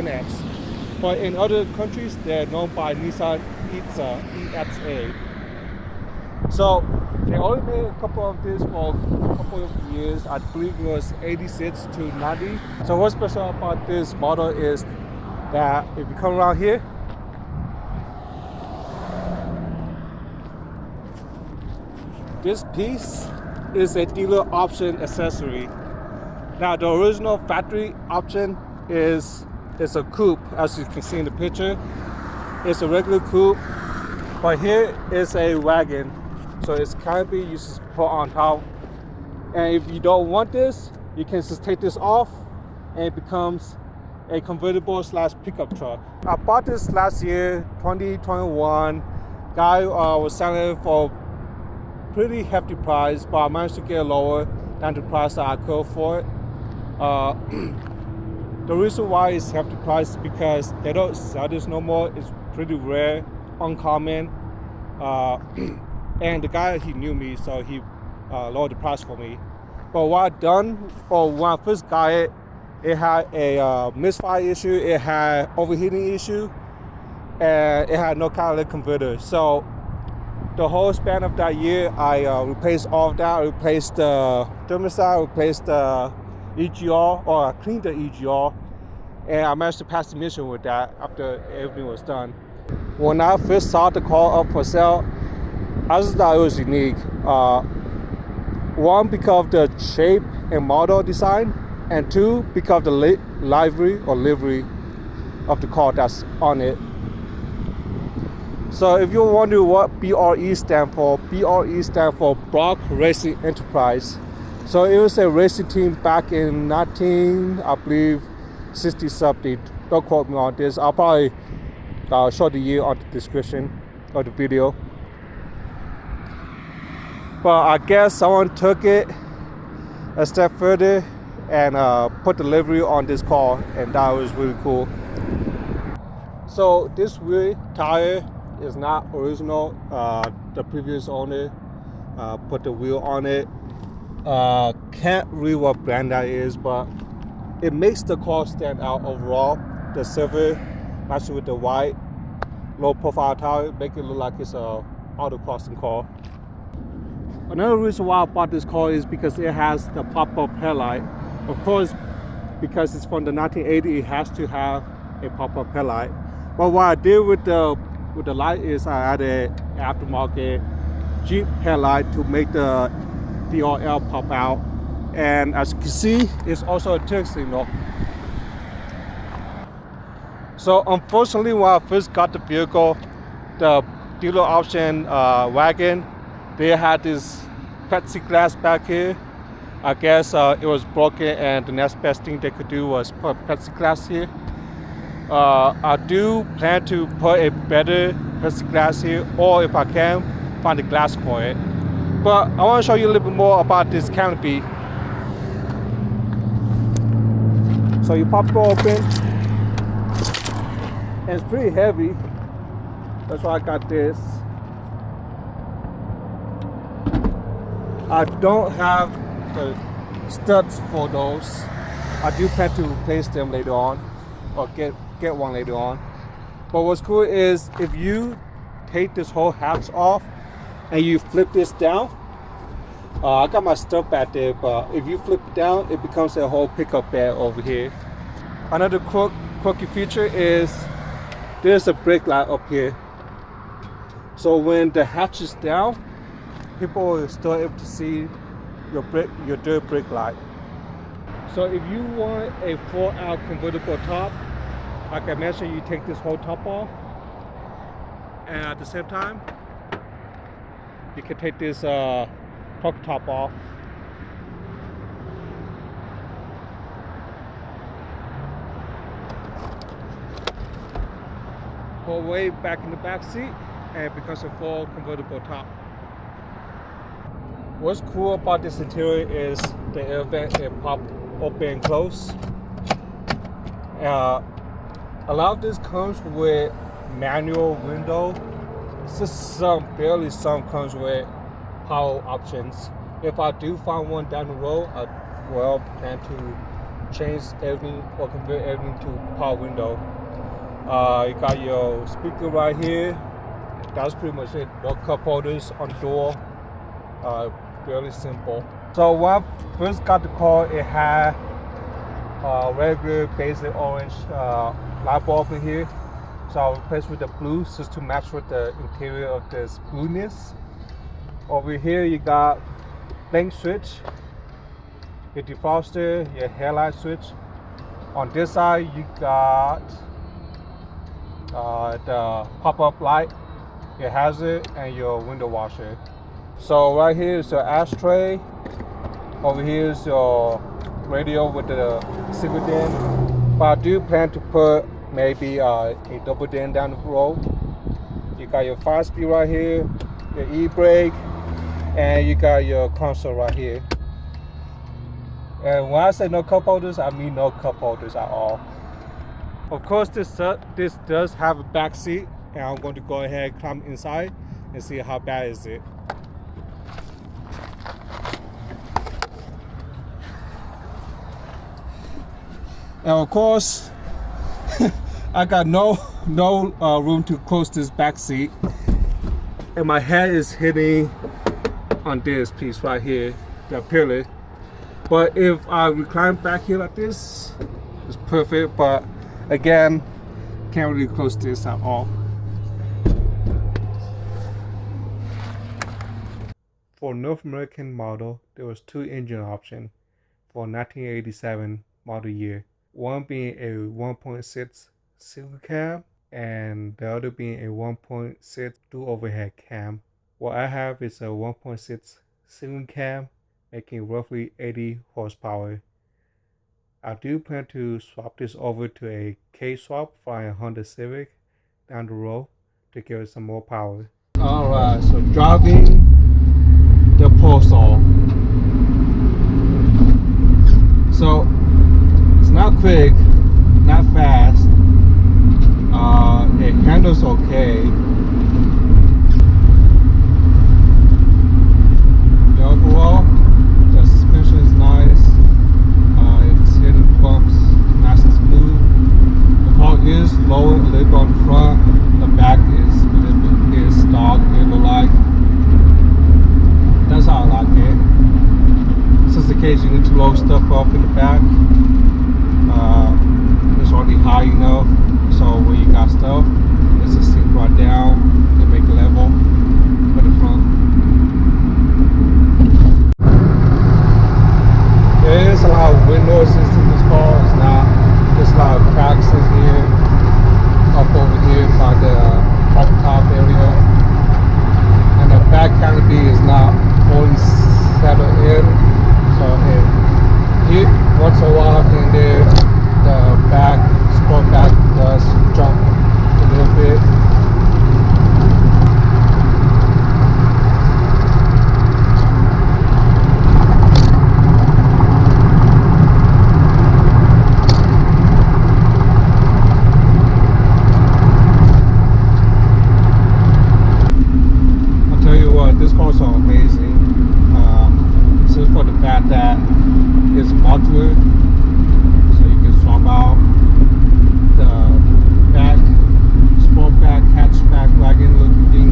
NX. But in other countries, they're known by NISSAN EXA. So they only made a couple of these for a couple of years. I believe it was 86 to 90. So what's special about this model is that if you come around here, this piece is a dealer option accessory. Now the original factory option is a coupe, as you can see in the picture. It's a regular coupe, but here is a wagon. So it's canopy you just put on top. And if you don't want this, you can just take this off and it becomes a convertible / pickup truck. I bought this last year, 2021. Guy was selling it for pretty hefty price, but I managed to get it lower than the price that I could afford. The reason why it's hefty price is because they don't sell this no more. It's pretty rare, uncommon. And the guy, he knew me, so he lowered the price for me. But what I done, or when I first got it, it had a misfire issue, it had overheating issue, and it had no catalytic converter. So the whole span of that year, I replaced all of that. I replaced the thermostat, replaced the EGR, or I cleaned the EGR, and I managed to pass the mission with that after everything was done. When I first saw the car up for sale, I just thought it was unique. One, because of the shape and model design, and two, because of the livery of the car that's on it. So if you're wondering what BRE stands for Brock Racing Enterprise. So it was a racing team back in 60 something. Don't quote me on this. I'll probably show the year on the description of the video. But I guess someone took it a step further and put the livery on this car, and that was really cool. So this rear tire is not original. The previous owner put the wheel on it. Can't read what brand that is, but it makes the car stand out overall. The silver matched with the white low profile tire make it look like it's a autocrossing car. Another reason why I bought this car is because it has the pop-up headlight. Of course, because it's from the 1980s, it has to have a pop-up headlight. But what I did with the light is I added an aftermarket Jeep headlight to make the DRL pop out. And as you can see, it's also a turn signal. So unfortunately, when I first got the vehicle, the dealer option wagon, they had this plexiglass back here. I guess it was broken, and the next best thing they could do was put plexiglass here. I do plan to put a better plexiglass here, or if I can, find the glass for it. But I want to show you a little bit more about this canopy. So you pop it open, and it's pretty heavy. That's why I got this. I don't have the studs for those. I do plan to replace them later on, or get one later on. But what's cool is if you take this whole hatch off and you flip this down, I got my stuff back there, but if you flip it down, it becomes a whole pickup bed over here. Another quirky feature is there's a brake light up here. So when the hatch is down, people are still able to see your dirt brake light. So if you want a 4-out convertible top, like I mentioned, you take this whole top off, and at the same time, you can take this truck top off. Pull way back in the back seat, and it becomes a full convertible top. What's cool about this interior is the air vent, it pop open and close. A lot of this comes with manual window. It's just barely some comes with power options. If I do find one down the road, I will plan to change everything or convert everything to power window. You got your speaker right here. That's pretty much it. No cup holders on the door. Really simple. So when I first got the car, it had regular basic orange light bulb in here. So I replaced with the blue just to match with the interior of this blueness. Over here you got lane switch, your defroster, your headlight switch. On this side you got the pop-up light, your hazard, and your window washer. So right here is your ashtray. Over here is your radio with the single DIN. But I do plan to put maybe a double DIN down the road. You got your 5-speed right here, your e-brake, and you got your console right here. And when I say no cup holders, I mean no cup holders at all. Of course, this does have a back seat, and I'm going to go ahead and climb inside and see how bad is it. And of course, I got no room to close this back seat, and my head is hitting on this piece right here, the pillar. But if I recline back here like this, it's perfect. But again, can't really close this at all. For North American model, there was 2 engine options for 1987 model year. One being a 1.6 single cam and the other being a 1.6 dual overhead cam. What I have is a 1.6 single cam, making roughly 80 horsepower. I do plan to swap this over to a K-swap for a Honda Civic down the road to give it some more power. Alright, so driving the PULSAR. So it's not quick, not fast. It handles okay. The overall, the suspension is nice. It's hitting bumps nice and smooth. The car is lower a little bit on the front. The back is a little bit stock, it look like. That's how I like it. Since the case you need to load stuff up in the back. It's already high enough, so when you got stuff, it's just sink right down and make it level for the front. There is a lot of wind noises in this car. There's a lot of cracks in here, up over here by the top area, and the back canopy is not fully settled in, so it once in a while in there, the sport back does jump a little bit. I'll tell you what, this car is so amazing. Just for the fact that it's modular, so you can swap out the back, sport back, hatchback, wagon looking,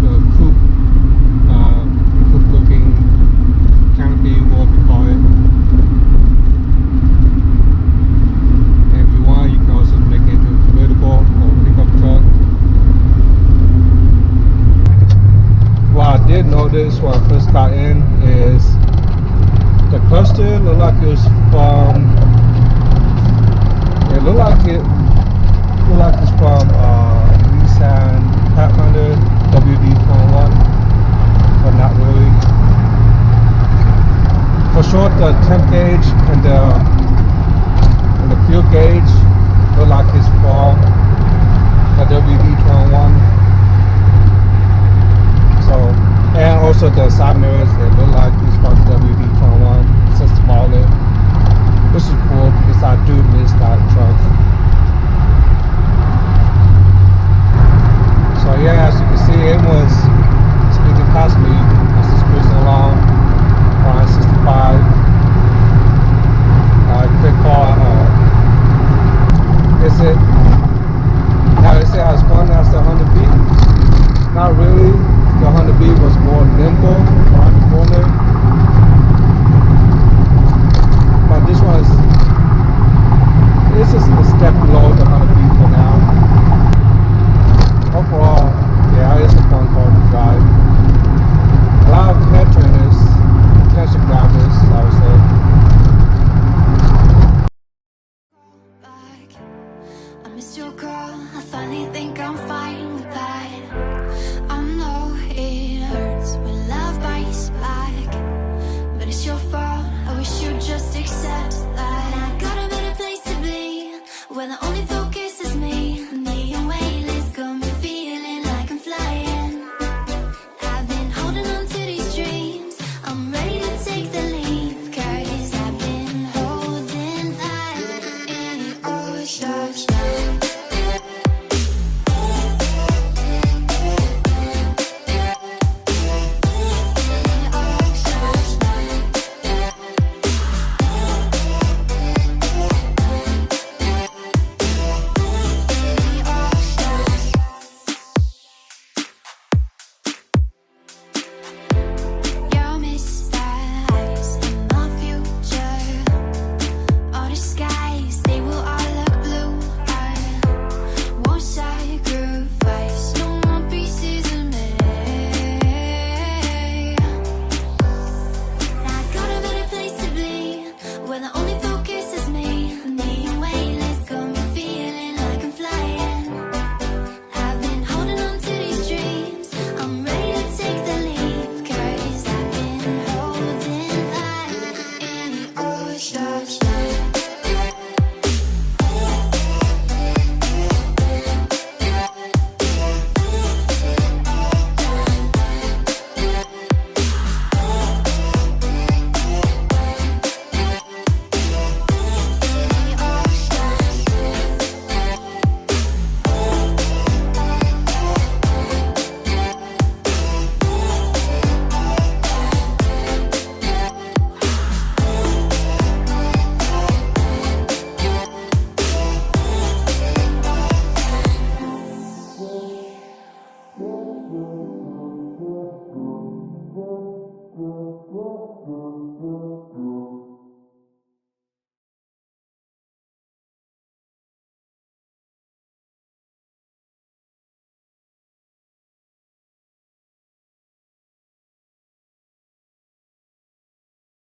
the coupe looking canopy, whatever you call it. And if you want, you can also make it into a convertible or pickup truck. What I did notice when I first got in is the cluster looked like it was from. It looked like it's from NISSAN Pathfinder WD-21, but not really. For sure, the temp gauge and the fuel gauge look like it's from the WD-21. So, and also the side mirrors, they look like it's from WD-21. It's a smaller, which is cool because I do miss that truck. So yeah, as you can see, everyone's speeding past me.